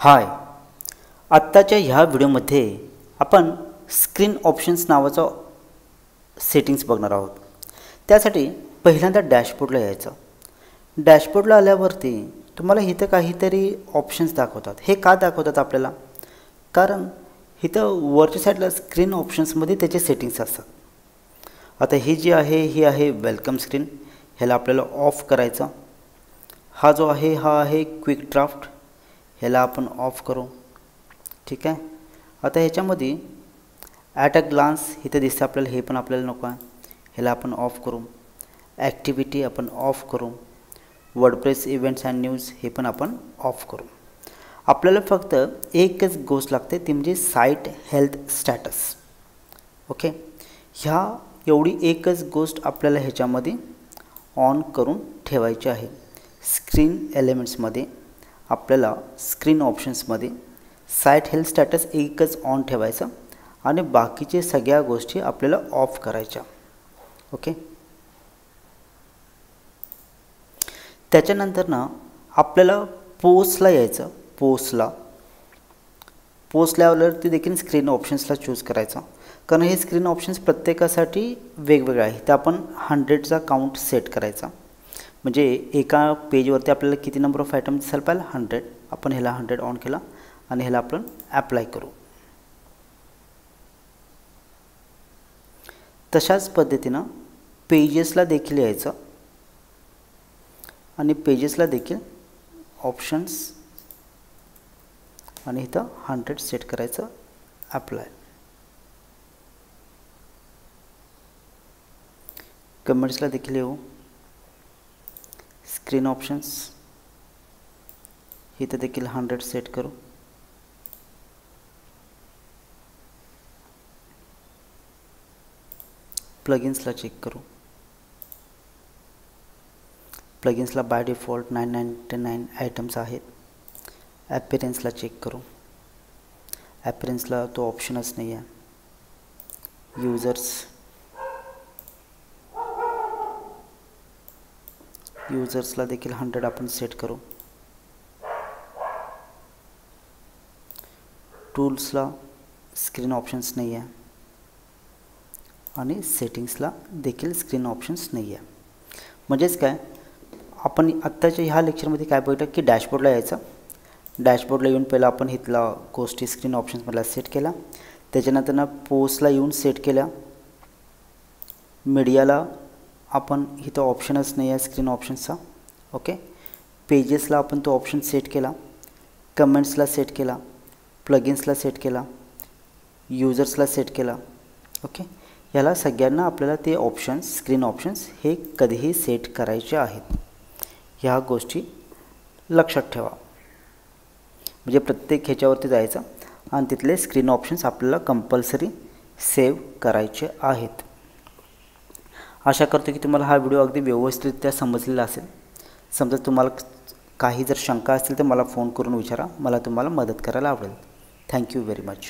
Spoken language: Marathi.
हाय, आत्ताच्या ह्या व्हिडिओमध्ये आपण स्क्रीन ऑप्शन्स नावाचा सेटिंग्स बघणार आहोत। त्यासाठी पहिल्यांदा डॅशबोर्डला यायचं। डॅशबोर्डला आल्यावरती तुम्हाला इथं काहीतरी ऑप्शन्स दाखवतात। हे का दाखवतात आपल्याला? कारण इथं वरच्या साईडला स्क्रीन ऑप्शन्समध्ये त्याचे सेटिंग्स असतात। आता ही जी आहे ही आहे वेलकम स्क्रीन, ह्याला आपल्याला ऑफ करायचं। हा जो आहे हा आहे क्विक ड्राफ्ट, ह्याला आपण ऑफ करू। ठीक आहे। आता ह्याच्यामध्ये ॲट अ ग्लान्स इथे दिसतं आपल्याला, हे पण आपल्याला नको आहे, ह्याला आपण ऑफ करू। ॲक्टिव्हिटी आपण ऑफ करू। वर्डप्रेस इव्हेंट्स अँड न्यूज हे पण आपण ऑफ करू। आपल्याला फक्त एकच गोष्ट लागते, ती म्हणजे साईट हेल्थ स्टॅटस। ओके, ह्या एवढी एकच गोष्ट आपल्याला ह्याच्यामध्ये ऑन करून ठेवायची आहे। स्क्रीन एलिमेंट्समध्ये आपल्याला स्क्रीन ऑप्शन्समध्ये साईट हेल्थ स्टॅटस एकच ऑन ठेवायचं आणि बाकीचे सगळ्या गोष्टी आपल्याला ऑफ करायच्या। ओके, त्याच्यानंतर ना आपल्याला पोस्टला यायचं। पोस्टला आल्यावरती देखील स्क्रीन ऑप्शन्सला चूज करायचं, कारण हे स्क्रीन ऑप्शन्स प्रत्येकासाठी वेगवेगळे आहे। ते आपण 100चा काउंट सेट करायचा, म्हणजे एका पेजवरती आपल्याला किती नंबर ऑफ आयटम दिसायला पाहिजे, 100। आपण ह्याला 100 ऑन केला आणि ह्याला आपण ॲप्लाय करू। तशाच पद्धतीनं पेजेसला देखील यायचं आणि पेजेसला देखील ऑप्शन्स आणि इथं 100 सेट करायचं, ॲप्लाय। कमेंट्सला देखील येऊ, स्क्रीन ऑप्शन्स इथं देखील 100 सेट करू। प्लगइन्सला चेक करू। प्लगइन्सला बाय डिफॉल्ट 999 आयटम्स आहेत। ॲपियरन्सला चेक करू। ॲपियरन्सला तो ऑप्शनच नाही आहे। यूजर्सला देखील 100 आपण सेट करू। टूल्सला स्क्रीन ऑप्शन्स नाही आहे आणि सेटिंग्सला देखील स्क्रीन ऑप्शन्स नाही आहे। म्हणजेच काय, आपण आत्ताच्या ह्या लेक्चरमध्ये काय बघितलं की डॅशबोर्डला यायचं। डॅशबोर्डला येऊन पहिला आपण इथला गोष्टी स्क्रीन ऑप्शन्समधला सेट केला। त्याच्यानंतर पोस्टला येऊन सेट केल्या। मीडियाला आपण इथं ऑप्शनच नाही आहे स्क्रीन ऑप्शन्सचा। ओके, पेजेसला आपण तो ऑप्शन सेट केला। कमेंट्सला सेट केला। प्लगइन्सला सेट केला। यूजर्सला सेट केला। ओके, याला सगळ्यांना आपल्याला ते ऑप्शन्स स्क्रीन ऑप्शन्स हे कधीही सेट करायचे आहेत। ह्या गोष्टी लक्षात ठेवा, म्हणजे प्रत्येक ह्याच्यावरती जायचं आणि तिथले स्क्रीन ऑप्शन्स आपल्याला कंपल्सरी सेव्ह करायचे आहेत। आशा करतो की तुम्हाला हा व्हिडिओ अगदी व्यवस्थितरित्या समजलेला असेल। समजा तुम्हाला काही जर शंका असतील तर मला फोन करून विचारा, मला तुम्हाला मदत करायला आवडेल। Thank you very much.